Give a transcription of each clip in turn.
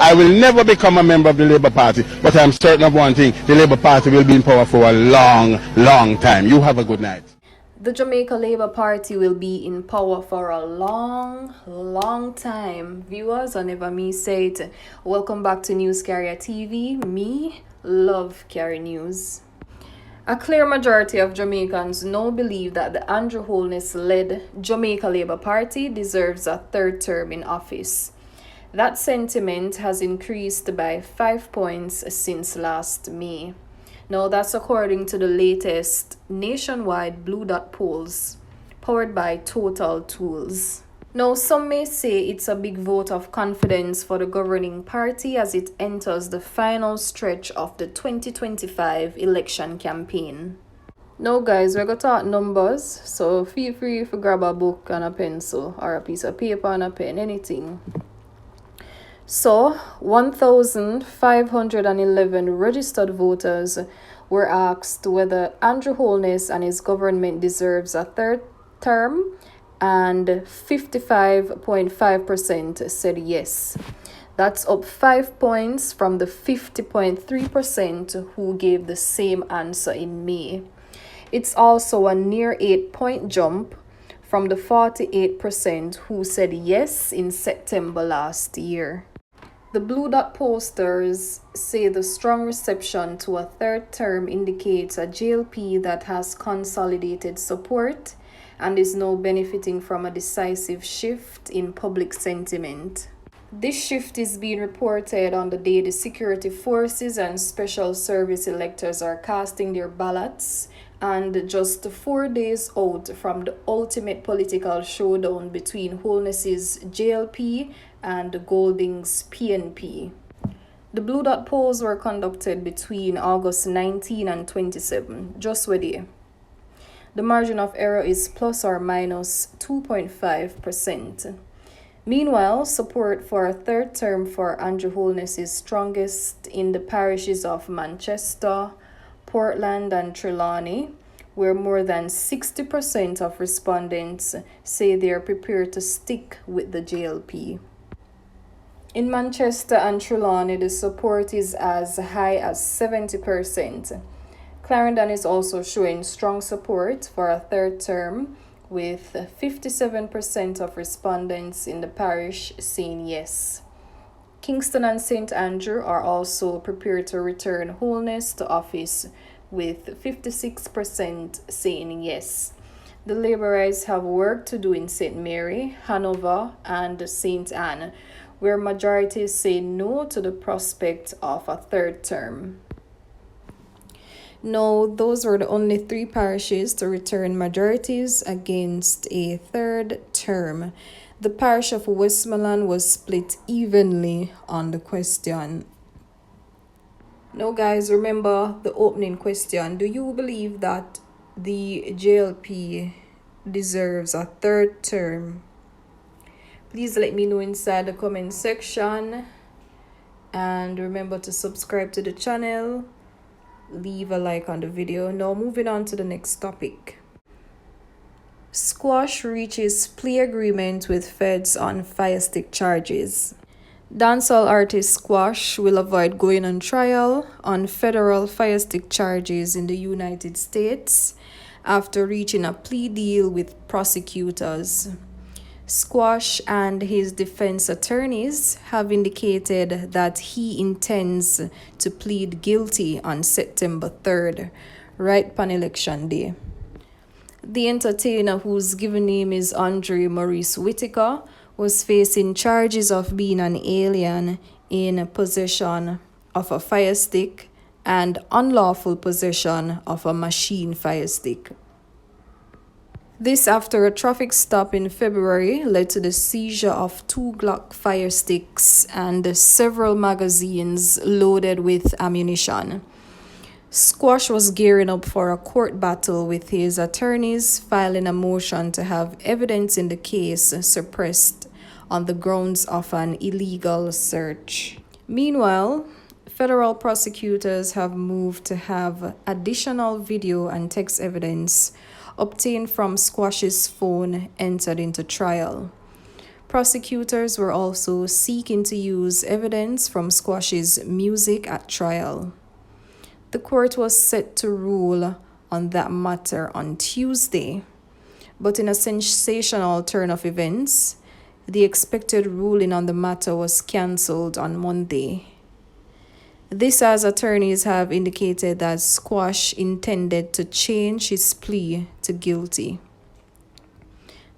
I will never become a member of the Labour Party, but I'm certain of one thing: the Labour Party will be in power for a long, long time. You have a good night. The Jamaica Labour Party will be in power for a long, long time. Viewers, I never me say it. Welcome back to News Carrier TV. Me love Carrier News. A clear majority of Jamaicans now believe that the Andrew Holness-led Jamaica Labour Party deserves a third term in office. That sentiment has increased by 5 points since last May. Now, that's according to the latest nationwide Blue Dot polls powered by Total Tools. Now, some may say it's a big vote of confidence for the governing party as it enters the final stretch of the 2025 election campaign. Now, guys, we're going to talk numbers, so feel free to grab a book and a pencil or a piece of paper and a pen, anything. So, 1,511 registered voters were asked whether Andrew Holness and his government deserves a third term, and 55.5% said yes. That's up 5 points from the 50.3% who gave the same answer in May. It's also a near 8-point jump from the 48% who said yes in September last year. The Blue Dot posters say the strong reception to a third term indicates a JLP that has consolidated support and is now benefiting from a decisive shift in public sentiment. This shift is being reported on the day the security forces and special service electors are casting their ballots, and just 4 days out from the ultimate political showdown between Holness's JLP and Golding's PNP. The Blue Dot polls were conducted between August 19 and 27, just a day. The margin of error is plus or minus 2.5%. Meanwhile, support for a third term for Andrew Holness is strongest in the parishes of Manchester, Portland, and Trelawney, where more than 60% of respondents say they are prepared to stick with the JLP. In Manchester and Trelawney, the support is as high as 70%. Clarendon is also showing strong support for a third term, with 57% of respondents in the parish saying yes. Kingston and St. Andrew are also prepared to return Holness to office, with 56% saying yes. The Labourites have work to do in St. Mary, Hanover, and St. Anne, where majorities say no to the prospect of a third term. No, those were the only 3 parishes to return majorities against a third term. The parish of Westmoreland was split evenly on the question. Now, guys, remember the opening question. Do you believe that the JLP deserves a third term? Please let me know inside the comment section. And remember to subscribe to the channel. Leave a like on the video. Now, moving on to the next topic. Squash reaches plea agreement with feds on fire stick charges. Dancehall artist Squash will avoid going on trial on federal fire stick charges in the United States after reaching a plea deal with prosecutors. Squash and his defense attorneys have indicated that he intends to plead guilty on September 3rd, right on election day. The entertainer, whose given name is Andre Maurice Whitaker, was facing charges of being an alien in possession of a fire stick and unlawful possession of a machine fire stick. This after a traffic stop in February led to the seizure of 2 Glock fire sticks and several magazines loaded with ammunition. Squash was gearing up for a court battle, with his attorneys filing a motion to have evidence in the case suppressed on the grounds of an illegal search. Meanwhile, federal prosecutors have moved to have additional video and text evidence obtained from Squash's phone entered into trial. Prosecutors were also seeking to use evidence from Squash's music at trial. The court was set to rule on that matter on Tuesday, but in a sensational turn of events, the expected ruling on the matter was cancelled on Monday. This as attorneys have indicated that Squash intended to change his plea to guilty.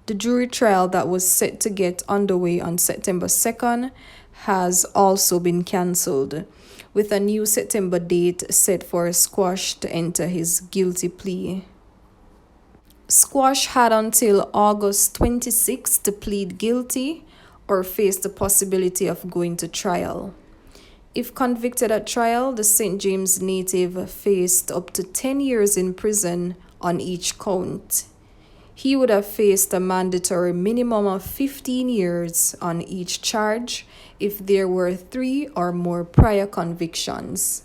The jury trial that was set to get underway on September 2nd has also been cancelled, with a new September date set for Squash to enter his guilty plea. Squash had until August 26 to plead guilty or face the possibility of going to trial. If convicted at trial, the St. James native faced up to 10 years in prison on each count. He would have faced a mandatory minimum of 15 years on each charge if there were 3 or more prior convictions.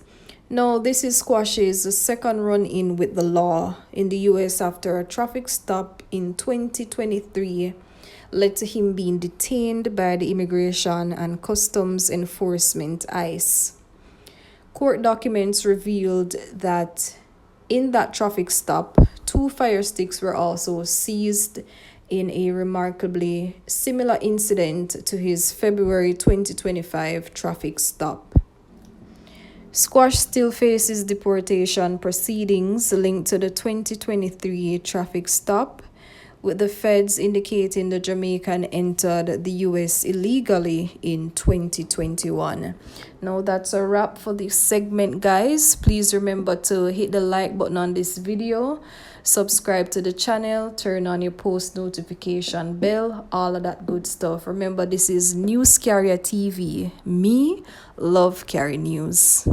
Now, this is Squash's second run-in with the law in the US after a traffic stop in 2023 led to him being detained by the Immigration and Customs Enforcement ICE. Court documents revealed that in that traffic stop, 2 fire sticks were also seized in a remarkably similar incident to his February 2025 traffic stop. Squash still faces deportation proceedings linked to the 2023 traffic stop, with the feds indicating the Jamaican entered the US illegally in 2021. Now that's a wrap for this segment, guys. Please remember to hit the like button on this video, subscribe to the channel, turn on your post notification bell, all of that good stuff. Remember, this is News Carrier TV. Me love carry news.